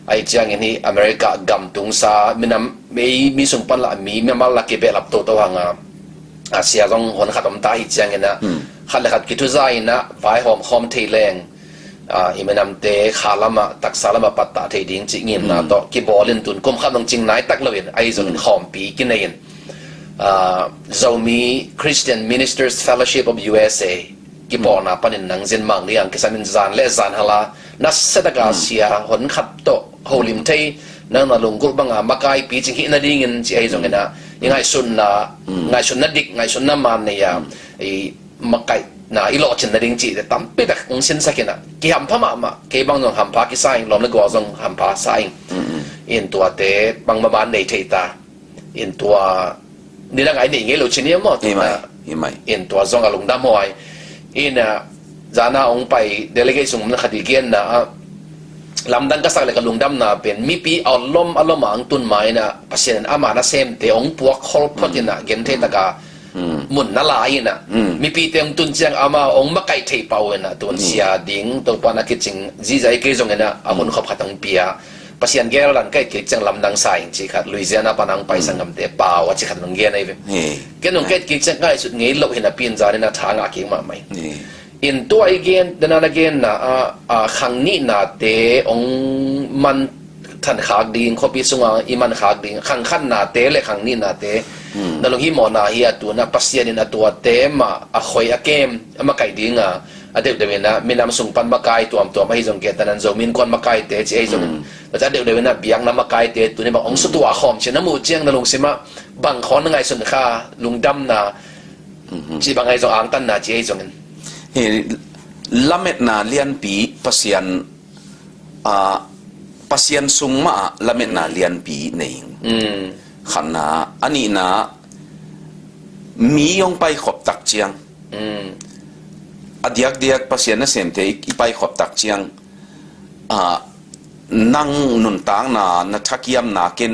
ไอ้จังนี้อเมริกากัมตุงซามินำมีส่งปันละมีมาลักเก็บแบบตัวหางาอาเซียต้องคนขัดอมตาอีกจังนะขัดเลยขัดกิทุใจนะไฟหอมเทแรงอิมันนำเตะขาลมาตักสารมาปัตตาเทดิ้งจิงินนะต่อกิบอลินตุนกุมขัดต้องจริงไหนตักเลยไอ้ส่วนหอมปีกินเองเรามี Christian Ministers Fellowship of USA กิบอนะปันนังเซนมังเรียงกิสามินจานและจานฮาลานัสเซตกาเซียคนขัดโตโฮลิมเทนั่งน่ะลงกุลบังอามาไกปีจริงที่นั่นดิ้งจีไอ้ส่วนนะยังไงสุนนะไงสุนนัดดิกไงสุนน้ำมันเนี่ยไอ้มาไกนะอีหลอดฉันนัดดิ้งจีแต่ตั้มไปแต่องค์สินสักนะกี่หำพม่ามากี่บางน้องหำพากี่สายล้อมในกว่าจงหำพาสายอินตัวเตะบางบ้านในเทตาอินตัวนี่ละไงนี่เงี้ยเราชินี่มั้งตัวอินตัวจงอารมณ์ดำหอยอินจานาองไปเดลิเกชั่นมันขัดเกียนนะลำดังก็สักเลยกับลุงดำนะเป็นมีปีอารมณ์มังตุนไม้นะพัศยันอามานะเซมเตองพวกคอลพอดีนะเกณฑ์เทตกามุนนั่นลายนะมีปีเตองตุนเจียงอามาองมาไก่เทปเอานะตัวเสียดิ้งตัวปานักจิงจีใจเกยจงนะอามุนขบขัดตังปียพัศยันเกลลันไก่เกยจังลำดังสายจีขัดลุยเซียนาปานังไปสังกัมเตปาว่าจีขัดนังเกยนไอ้เว้ยเกณฑ์นงเกยเกยจังง่ายสุดเงี้ยเราเห็นปีนจานี่นะทางอาเกยมาไหมอินตัวอีกเกนเดนอะไรเกนนะขังนี้นาเตองมันท่านขากดิ่งขบิสุงอิมันขากดิ่งขังขันนาเตเลยขังนี้นาเตนั่นลงที่มอนาเฮียตัวนะปัสยานินาตัวเตมาคอยอาเกมมาไก่ดิ่งเดี๋ยวนะมีน้ำส่งปันมาไก่ตัวไม่ให้จงเกตนั้นจงมินควันมาไก่เตเจ้จงแล้วจะเดี๋ยวนะเบียงน้ำมาไก่เตตัวนี้บอกองสุตัวหอมเช่นน้ำมูเจียงนั่นลงสิมาบังขอนไงสุนข้าลุงดำนะจีบังไงจงอ่างตันนะเจ้จงเฮละเม็ดนาเลียนปีปัสยันสุงมาละเม็ดนาเลียนปีนี่ขันนาอันนี้นะมียงไปขบตักเจียงอดียกปัสยันนั่นเสียมเตอีไปขบตักเจียงนั่งนุนต่างนาทักยามนาเกิน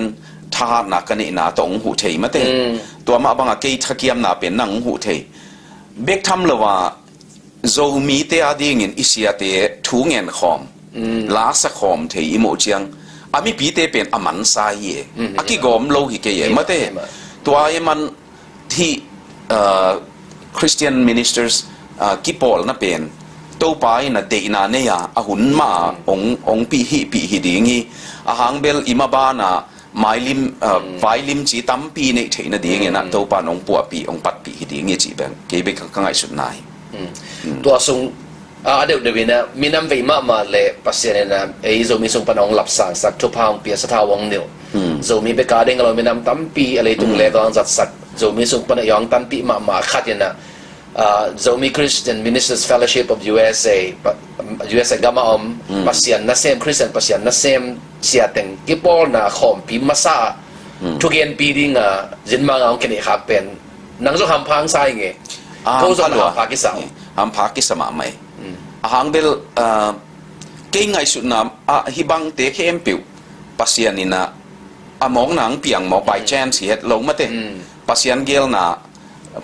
ทหารนากันนี่นาตองหูเทยมาเตตัวมาบังอาเกยทักยามนาเป็นนั่งหูเทยเบกทำเลยว่าโจมีเตอดีเงินอิสยาเตทูเงินขอมลาสขอมเทอิโมเจียงอามีปีเตเป็นอามันสายอากิกอมโลหิเกยมาเตตัวไอ้มันที่Christian ministers กิปอลน่ะเป็นตัวไปน่ะเดน่ะเนี่ยอาหุนมาองปีหิดิ่งฮีอาหางเบลอิมาบานะไม้ลิมไฟลิมจีตั้มปีเนี่ยเทน่ะดิ่งนะตัวปานองปัวปีองปัดปีหิดิ่งฮีจีแบบเกยเบกข้างไงสุดนายตัวส่งเดี๋ยวนะมีน้ำวิมาเลยปัสยานะไอ้โจมีส่งปนองหลับสังสักทุพางเปียสถาวงเดียวโจมีเบกาเด้งเรามีน้ำตั้มปีอะไรตรงเลวจัดสักโจมีส่งปนยองตั้มปีมาขัดยันนะโจมี Christian Ministers Fellowship of USA กามาปัสยานะเซม Christian ปัสยานะเซมเสียเต็งกิปอลนะขอมปีมาซาทุกเย็นปีดิ้งจินมังเอาเกนี่ขับเป็นนังจะทำพังใส่ไงเขาจะหาพากิสาวทำพากิสมาไหม hang bel ke ngai su na hibang te khem piu pasian ina among nang piang mo by chance het lo mate pasian gel na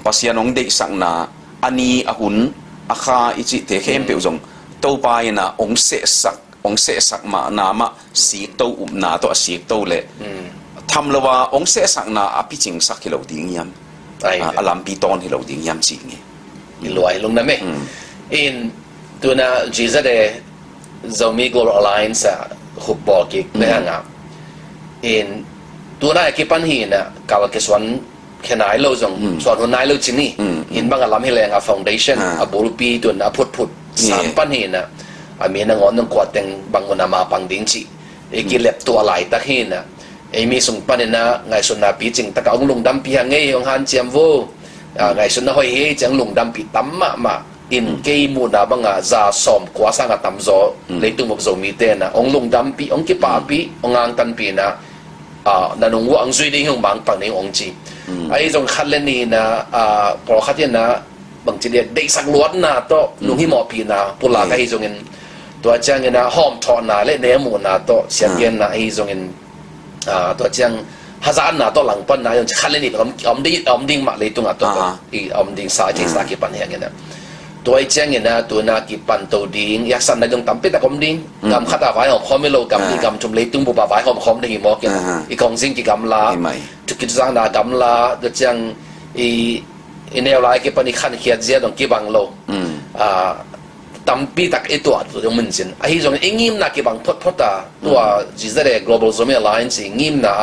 pasian ong de sang na ani ahun akha ichi te khem piu jong to pa ina ong se sak ma na ma si to na to si to le tham lawa ong se sak na api ching sak kilo ding yam alam pi ton hi lo ding yam chi nge luai lung na me in tuna jiza de zomi global alliance football ki nga in tuna ki pan hi na kawal ke swan kenai lo jong swan ho nai lo chini in bang alam hi le nga foundation abul pi tun a phut san pan hi na ami na ngon ng kwateng bang na ma pang ding chi e ki lep to alai ta hi na e mi sung pan na ngai sun na pi ching ta ka ong lung dam pi hang nge ong han chiam vô ngai sun na hoi he chang lung dam pi tam ma in ke mu na banga za som kwa sang a tam zo le tu mok zo mi te na ong lung dam pi ong ki pa pi ong ang tan pi na na nung wa ang zui ding hong bang pang ning ong chi ai jong khat le ni na pro khat ya na bang chi de sak luat na to nung hi mo pi na pula ka hi jong inตัวจังเงินหอมทอนาเล่เนื้อหมูนาโตเสียงเย็นนะไอ้ตรงเงินตัวจังฮัซานนาโตหลังปั้นนะยังคันเลยนี่อมดิ้งมาเลยตรงอ่ะตัวอีอมดิ้งสายที่สากิปันเฮียเงินนะตัวไอ้จังเงินนะตัวนากิปันตัวดิ้งอยากสั่นในตรงตั้มเป็ดแต่อมดิ้งกำขัดอาไว้หอมคอมไม่โลกำนี่กำชมเลยตุ้งบุบาไว้หอมคอมได้หิมอกเงินอีกองซิงกิกำลาจุกิจสังนากำลาตัวจังอีแนวไลน์กิปันอีขันเขียดเสียตรงกิบังโลตั้มปีตักไอตัวตัวมันสินไอ้ที่ตรงนี้งิมนักกีบังพอตาตัวจีเซเร global zombie alliance งิมนะ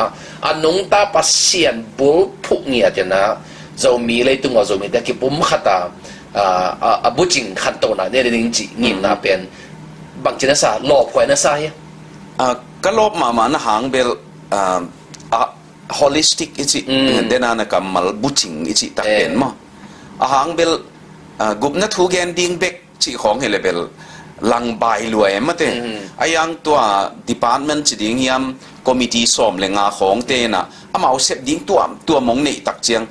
อันนุ่งตาปัสเซียนบุลพุกเนี่ยจะนะจะมีเลยตัวจะมีแต่กีปุ่มขัดบุจิงขันตัวนะเนี่ยจริงจริงงิมนะเป็นบางทีนะซาหลอกไว้นะซาก็ลบมานะหางเบลholistic อีจิเดน่านะกับมัลบุจิงอีจิตักเป็นมั้งหางเบลกุบนัททูแกนดิ้งเบกชีของเฮเลเบลลังใบรวยมาเต้ไอ้ยังตัว department จีดิ้งยาม committee สมเลงาของเต้น่ะอามาเอาเสพดิ้งตัวมงนี่ตักเจียง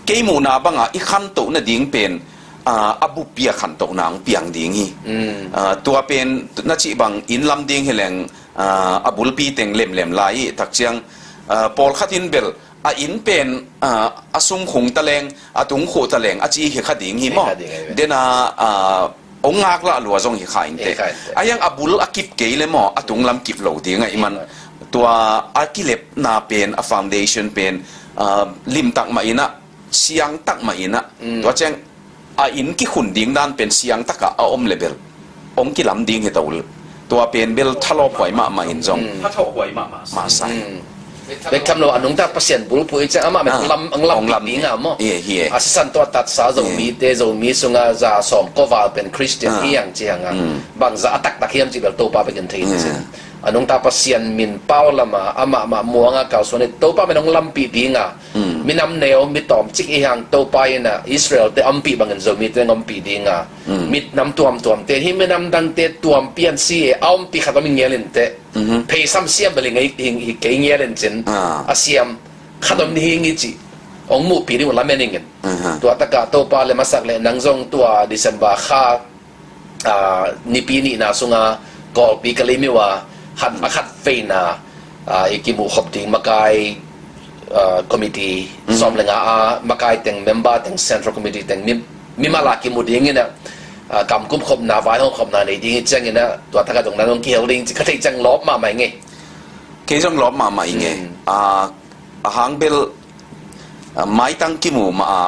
เกี่ยมูนาบังอ่ะอีขันโตน่ะดิ้งเป็นอาบุเปียขันโตนางเปียงดิ้งฮีตัวเป็นนัจีบังอินลำดิ้งเฮเลงอาบุลปีเต็งเล่มลายตักเจียงปอลขัดินเบลอินเป็นสุ่มขงตะเลงตุงโขตะเลงจีเฮขัดดิ้งฮีมั้งเดน่าองงากละลัวจงหิขายเตะไอ้ยังอบุลอากิบเกยเลยมั้งตุงลำกิบเหล่าดีไงมันตัวอากิเล็บนาเป็นฟาวเดชั่นเป็นลิมตักมาอินะเสียงตักมาอินะตัวเจงอินกิขุนดิ้งด้านเป็นเสียงตักอะอมเลเบลองกิลำดิ้งเหตุอุลตัวเป็นเบลทะเลาะหวยมาอินจงทะเลาะหวยมาใส่เด็กทำเราอันนู้นถ้าเปอร์เซ็นต์บุรุษผู้จะอามาเป็นลำดิ้งอ่ะมั้งอาศัยตัวตัดสาวมีเตจมีสุงาจะสอมก็ว่าเป็นคริสเตียนที่ยังเจียงอ่ะบางจะตักเฮียมจีแบบตัวป้าเป็นกันทีนี่สิอันนู้นถ้าเปอร์เซ็นต์มินเป้าละมาอามามัวงาเก่าส่วนนี้ตัวป้าเป็นน้องลำปีดิ้งอ่ะมีน้ำเนวมีตอมจิกอีหังตัวป้าเนี่ยอิสราเอลแต่อัมปีบางเงินจะมีแต่อัมปีดิ้งอ่ะมีน้ำตัวเตที่ไม่น้ำดังเตตัวเปลี่ยนสีอัมปีขัดมีเงี้ยลินเตเพย์ซ้ำเสียมเป็นไงหิเงี้ยลินจินอาเซียมขัดมีหิงจีองมูปีนี่มันละเมนิงกันตัวตะกาตัวป้าเลยมาสักเลยนังจงตัวดิเซมบาข้านิปีนี่นะสุงากอปีกะลิมิว่าหัดมาขัดเฟน่ะอีกิมุขบดิ้งมาไกคอมมิตี้สอมเลงมาไกแต่งเมมเบอร์แต่งเซ็นทรัลคอมมิตี้แต่งมีมาลากิมุดิ้งเนี่ยกำกุมขบนาไว้ห้องขบนาในดิ้งจังเนี่ยตัวตะกาตรงนั้นต้องเกี่ยวดิ้งจะได้จังลบมาไหมไงเกี่ยวจังลบมาไหมไงหางเบลไม่ตั้งกิมู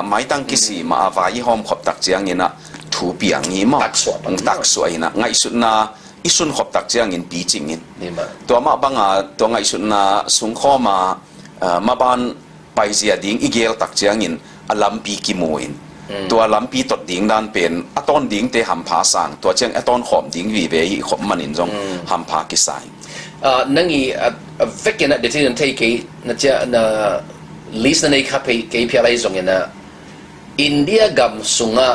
ไม่ตั้งกิสีมาไว้ห้องขบตักจังเนี่ยนะถูเปียงงี้มั้งตักสวยนะไงสุดนะอิสุนขบตักเจียงเงินปีจริงเงินตัวมาบังตัวไงสุดนะสุงข้อมาบ้านไปเสียดิ้งอีเกลตักเจียงเงินลำปีกิโมอินตัวลำปีตดดิ้งด้านเป็นต้นดิ้งเตะหำผาสังตัวเจียงต้นขอมดิ้งวีเบย์ขอมมันอินจงหำผากิสายนั่งอีเฟกเนี่ยเดี๋ยวที่นั่นเทกี่นั่นจะน่ะลิสต์ในคับไปกี่พิอะไรจงเนี่ยนะอินเดียกับสุงะ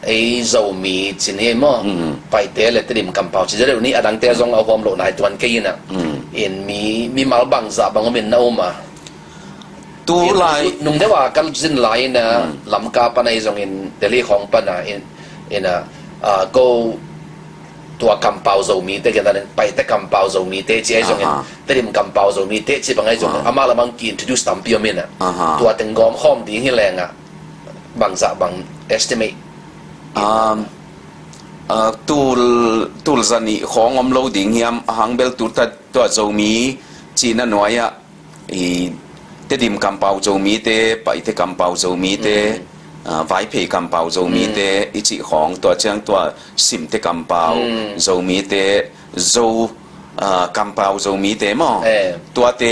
ไอ้เจ้ามีจีนเองมั้งไปเตะเลยที่ริมกำเปาจีเรื่องนี้อันดังเตะจงเอาความโลนายตัวนี้นะอินมีมาบังซาบังก็เป็นน้ามาตัวลายนุ่งเดี๋ยวว่าการจินลายนะลำกาปนไอ้จงอินเดลี่ของปนอินนะก็ ตัวกำเปาโจมีเตกันนั้นไปแต่กำเปาโจมีเตจีไอ้จงเงินแต่ดิมกำเปาโจมีเตจีบางไอ้จงอามาละบางกินทุสตัมพิโอเมนะตัวตึงกอมข้อมดีให้แรงอ่ะบางจะบาง estimate ตูลจันนี่ของอมโลดิ่งเฮียมหางเบลตูตัวโจมีจีนน้อยอ่ะแต่ดิมกำเปาโจมีเตไปแต่กำเปาโจมีเตไว้เพย์กำเปาโจมีเตอีจีของตัวเชียงตัวสิมเตกำเปาโจมีเตโจกำเปาโจมีเตมั้งตัวเต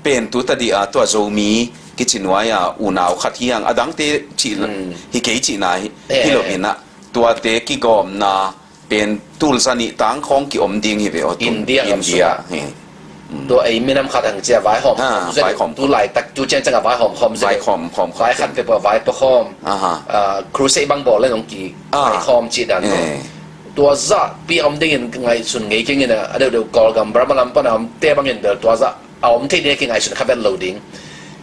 เป็นตัวตัดดีตัวโจมีกิจน้อยอุณาวขัดเฮียงอดังเตจีฮิเกจินายฮิโลบินะตัวเตกิกอมนาเป็นตูลสันิตังของกิอมดิงฮิเวออินเดียตัวไอ้ไม่นำขัดหังเจียไว้หอมตัวไหลตักจูเจนจังกับไว้หอมไว้ไว้ขัดไปเปิดไว้ประคอมครูเซบังบอกเรื่องของกีไว้คอมจีดันตัวจะปีอมดิ้งไงส่วนไงกินเนี่ยเดี๋ยวกอลกัมบราบลัมปนามเตะบางอย่างเดี๋ยวตัวจะเอาอมที่เนี่ยกินไงส่วนขับเป็นโหลดิ้ง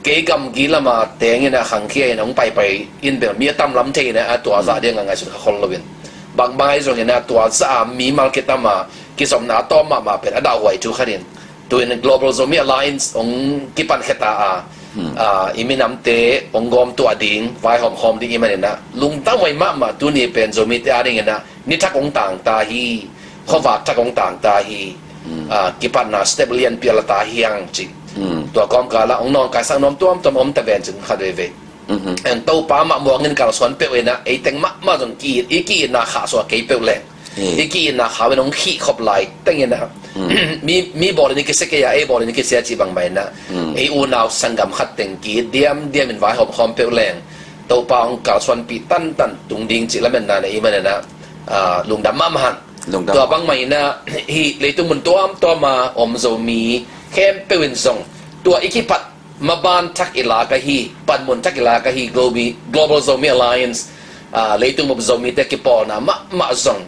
เกี่ยกัมกีละมาเตะเงี้ยนะขังเคียน้องไปอินเป็นมีตั้มลำที่เนี่ยตัวจะเดี๋ยวไงส่วนขับคนโหลดิ้งบางไอ้ส่วนเนี่ยตัวจะมีมาร์เก็ตมากิสมนาต้อมาเป็นอดาวไว้ทุกขดินตัวใน global zombie alliance องกิปันเขตาอิมินำเตองกอมตัวดิ่งไว้หอมดิ่งอิมันนะลุงตั้งไว้มาตัวนี้เป็น zombie เตอะไรเงี้ยนะนี่ทักองต่างตาฮีข้อฝากทักองต่างตาฮีกิปันนะ stabilian เปียละตาฮียังจีตัวกอมกาละองนองกายสังน้อมตัวอมตะเวนจึงขัดเวอันตัวป้ามามองเงินการสวนเปลนะไอเต็งมาจนกีนาขาสวะเกยเปลแรงอีกีนาขาเป็นองขี้ขบไหลตั้งยังนะครับมีบอลนี่ก็เสียไอ้บอลนี่ก็เสียจีบางใบนะไอ้อูนาวสังกัมขัดเต็งกีเดียมเป็นไว้หอมเปลวแรงตัวปองกาส่วนปีตันตุงดิงจีแล้วมันนานไอ้มันนะลุงดำมาหันตัวบางใบนะฮีเลยตัวมันตัวมาอมโซมีเข้มเปลวินซงตัวอีกีปัดมาบานทักอิลากะฮีปัดมุนทักอิลากะฮี global zombie alliance เลยตัวมันโซมีแต่กิปอนะมาซง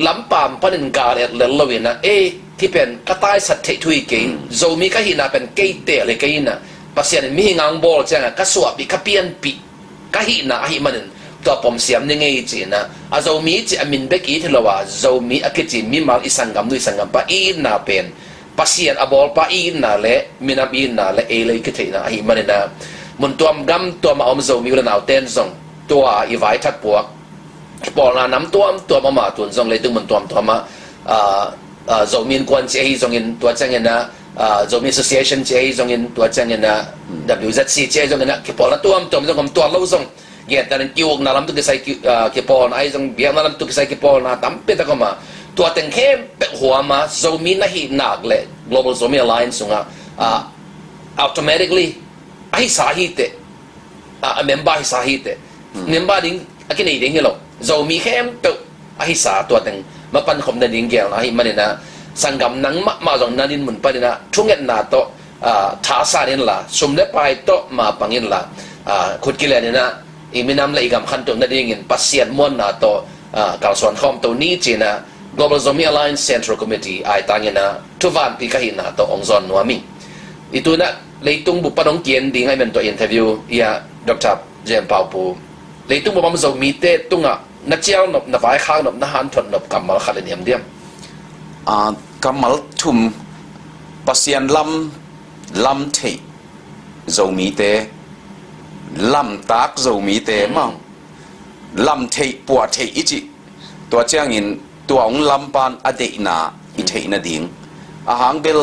ล้ำปามพันกาเนี่ยเลวินะที่เป็นกระต่ายสัตย์ทุยกินโซมีก็หินาเป็นเกยเตะเลยกินนะภาษาเนี่ยมีงานบอลจังก็สวบปีก็เปลี่ยนปีก็หินาหิมันตัวผมเสียมยังไงจีนะโซมีจีมินเบกีที่เราว่าโซมีอคิจิมีมาอิสังกัมด้วยสังกัมปะอีนาเป็นภาษาอบอลปะอีนาเละมินาอีนาเละเลยคิดนะหิมันนะมันตัวมกัมตัวมาอมโซมีก็เอาเต้นส่งตัวอีไว้ทัดปวกปอลน้ำตัวมาตัวจงเลยตึงมันตัวมาจงมีนกวนเจ้าจงมีนตัวจังเงินนะจงมี association เจ้าจงมีนตัวจังเงินนะ WZC เจ้าจงเงินนะเกี่ยวกับตัวมันตัวเราจงเกี่ยแต่นั้นคิวนั่นลำตุกใส่เกี่ยวกับไอ้จงเบียร์นั่นลำตุกใส่เกี่ยวกับนะตั้มเป็ดก็มาตัวแต่งเข้มเป็ดหัวมาจงมีน่าหินักเลย global zombie alliance งะautomatically ไอ้สาเหตุmember สาเหตุ member ดิ้งอากินไอ้ดิ้งเหรอเรามีแค่เปิดอาฮิสาตัวหนึ่งมาปั้นคมในดิ้งเกี่ยวนะฮิมันเนี่ยนะสังกัมนังมาจงนั่นดินมุนไปเนี่ยนะช่วงเงินนาโตท้าสารินละสมเด็จไปโตมาปังยินละขุดกิเลนเนี่ยนะอีมินำเลยอีกคำขันตัวนั่นดิ้งปัสเซียนม้วนนาโตการส่วนข้อมตัวนี้จีนะ Global Zombie Alliance Central Committee ไอ้ตั้งเนี่ยนะทุกวันปีก็เห็นนาโตองค์ซอนนัวมิอีตัวนั้นเลยตุ้งบุปผาน้องเกียนดิ้งให้เป็นตัวอินเทอร์วิวอย่าดร.เจมส์ปาวปูเลยตุ้งบุปผาโซมีเตตุ้งนักเจ้าหนบนับไว้ข้างหนบนักหันถนหนบกำมัลขัดเนียมเดียมกำมัลทุ่มปัสยันลำเทโจมีเตลำตากโจมีเตมั่งลำเทปวดเทอิจิตัวเจ้าเงินตัวองลำปานอดีนาอิเทนาดิ่งอาหารเบล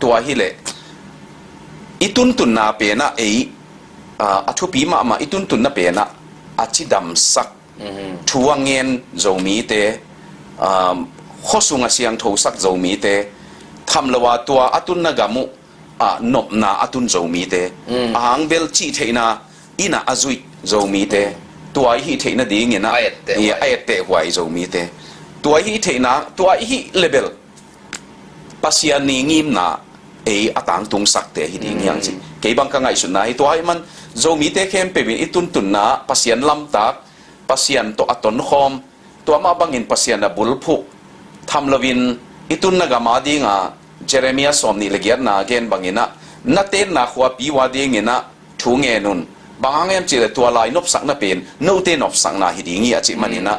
ตัวฮิเลอิตุนตุนนาเปนะอัทุปีมาอิตุนตุนนาเปนะอาชิดำสักทัวเงินโจมีเตข้อสุงเสียงโทสักโจมีเตทำละว่าตัวอัตุนนกามุนบนาอัตุนโจมีเตหางเบลจีเทนาอินาอจุยโจมีเตตัวฮีเทนาดีเงินนะไอเตหวยโจมีเตตัวฮีเทนาตัวฮีเลเบลปัสยานีงิมนาอัตังตุงสักเตฮีดีเงี้ยสิเกี่ยบังกังไงสุดนะตัวให้มันโจมีเตเข้มเป็นอิตุนตุนนาปัสยานลำตักpasien to aton khom to ma bangin pasien na bulphu thamlo win itun na gama dinga jeremia somni legiat na gen bangina na ten na khwa pi wa dingina thunge nun bangangem chile to lai nop sak na pen no te nop sak na hidingi achi manina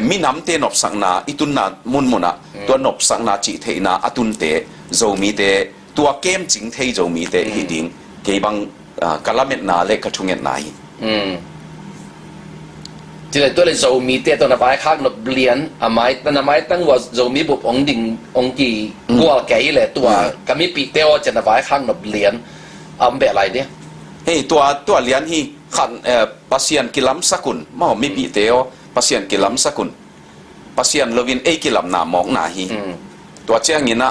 มีน้ำเตนบสังนาอิตุนนามุนมุนะตัวนบสังนาจิเทนาอตุนเตโจมีเตตัวเกมจิงเทโจมีเตฮิดิงเกบังกะละเม็ดนาเล็กกระทุงเงินนายที่เลยตัวเลยโจมีเตตัวนับไปข้างนบเลียนอ่ะไม้แต่นับไม้ตั้งว่าโจมีบุบองดิ่งองกีกัวแก่เลยตัวก็มีปีเตวจะนับไปข้างนบเลียนแบบอะไรเนี่ยเฮ้ตัวเลียนฮีขันปัสยันกิลัมสกุลมาไม่ปีเตวปัสยันกิลัมสกุลปัสยันเลวินกิลัมนามองนาฮีตัวเจ้างี้นะ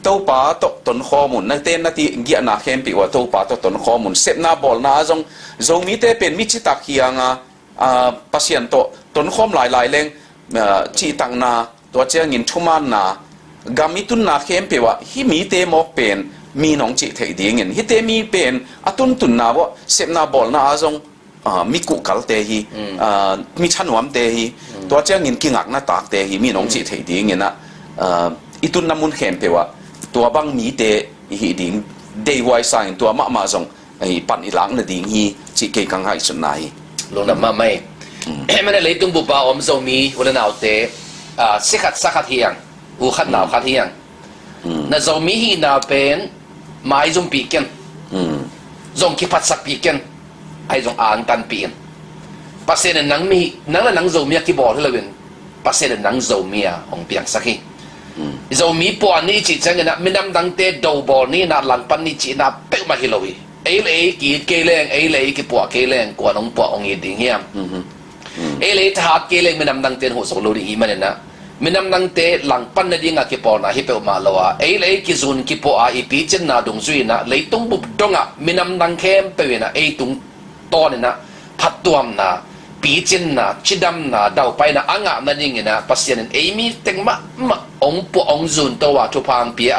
ตัวป่าต้นข้อมูลนั่นเต้นนาทีเกี่ยนาเข้มปีว่าตัวป่าต้นข้อมูลเสพนาบอลนาจงมีเตเป็นมิจิตักเฮียงปัสยันต้นข้อมหลายแรงจีตังนาตัวเจ้างี้ชุมันนากามิตุนนาเข้มปีว่าฮิมีเตมอกเป็นมีน้องจิเทดีเงินฮิเตมีเป็นอตุนตุนนาว่าเสพนาบอลนาจงมีกุกัลเตฮีมีชันวมเตฮีตัวเจ้าเงินกิงักหน้าตากเตฮีมีน้องจิเทดีเงินนะอีตุนน้ำมุนเข้มปีว่าตัวบังมีเตฮีดิงเดย์ไวซ์ายตัวมาจงไอ้ปันอีหลังน่ะดิงฮีจิเกกังให้สุดนายลงน้ำมาไม่มันเลยตุ้งบุปผาอมโซมีวันนั้นเอาเตสิขัดสักขัดเฮียงอูขัดหนาวขัดเฮียงน่ะโซมีฮีน่าเป็นไม้จงปีกันจงคิดพัดสักปีกันไอ้จงอ่านกันปีกันปัสเซนนังมีนังละนังโซมีกี่บอกที่เราเป็นปัสเซนนังโซมีองเปียงสักทีโซมีปวนี่จิตจังนะไม่นำดังเตะดูบอลนี่น่าหลังปันนี่จีน่าเป๊ะมาฮิโลวีเอเลยกี่เกลงเอเลยกี่ปวเกลงกว่าน้องปวองยีดิ่งเฮียมเอเลยถ้าเกลงไม่นำดังเตะหัวสโลดีมันเนี่ยนะไม่นำดังเตะหลังปันนี่ดิ่งกี่ปวนะฮิเปอมาแล้วเอเลยกี่ซุนกี่ปวอีปีจันน่าดงซุยนะเลยตุ้งบุบดงไม่นำดังเข้มเปย์นะตุ้งตอนเนี่ยนะพัดตัวนะปีจินนะชิดำนะดาวไปนะอ่างนั่นยังไงนะปัสยานันมีเต็งมาองปวองซุนตัวทุพังเปีย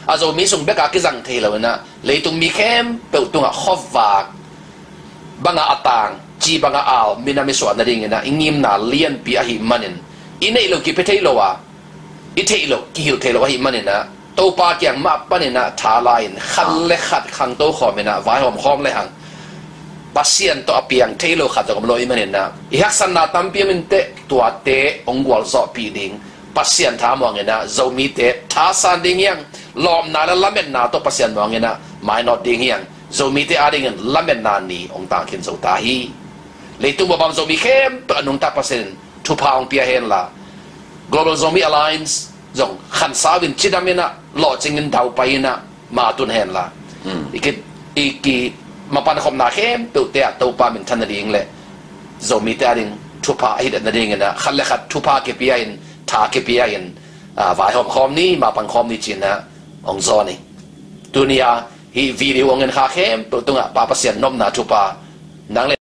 อาจจะมีส่งเบกากิจังเทแล้วนะเลยตุ้งมีเข้มเปย์ตุ้งขอบวากบังอาตังจีบังอาลมีนามิสวนนั่นยังไงนะอิงิมนะเลียนปีอาหิมันนินอินเอโลกิเปเทโลวะอิเทโลกิฮิวเทโลวะหิมันนินนะตัวปากอย่างมาปันนินะทาลายนขัดเล็กขัดขังโตขอมินะไว้หอมหอมเลยหังปัสยันตัวเปียงเทโลขัดจากมโลอิมันนินะยักษ์สันนาตัมเปียมินเตตัวเตองวอลซอปีดิงปัสยันถามว่าไงนะเจ้ามีเตท้าสันดิงยังลอมนาและละเม็ดนาตัวปัสยันว่าไงนะไม่นอดดิงยังเจ้ามีเตอาดิงละเม็ดนานีองต่างขินเจ้าตาฮีเลยตุ้งบ่บังเจ้ามีเข้มตัวนุ่งตาปัสยันทุพาองเปียเห็นละ Global Zombie Alliance จงขันสาวินชิดามินะหล่อจริงเงินดาวไปนะมาตุนเห็นละอีกมาปันคมนาเข้มตัวเตะตัวปามินทันดิ่งเลยโซมีเตอดิ่งทุพาฮิดนันดิ่งนะขันเล็กขัดทุพาเก็บยันท่าเก็บยันวายหอมคอมนี้มาปันคอมนี้จีนนะองซอนี่ตัวนี้ฮีวิดีโอเงินขาเข้มตัวตรงปาปัสยันนมนาทุพานังเลย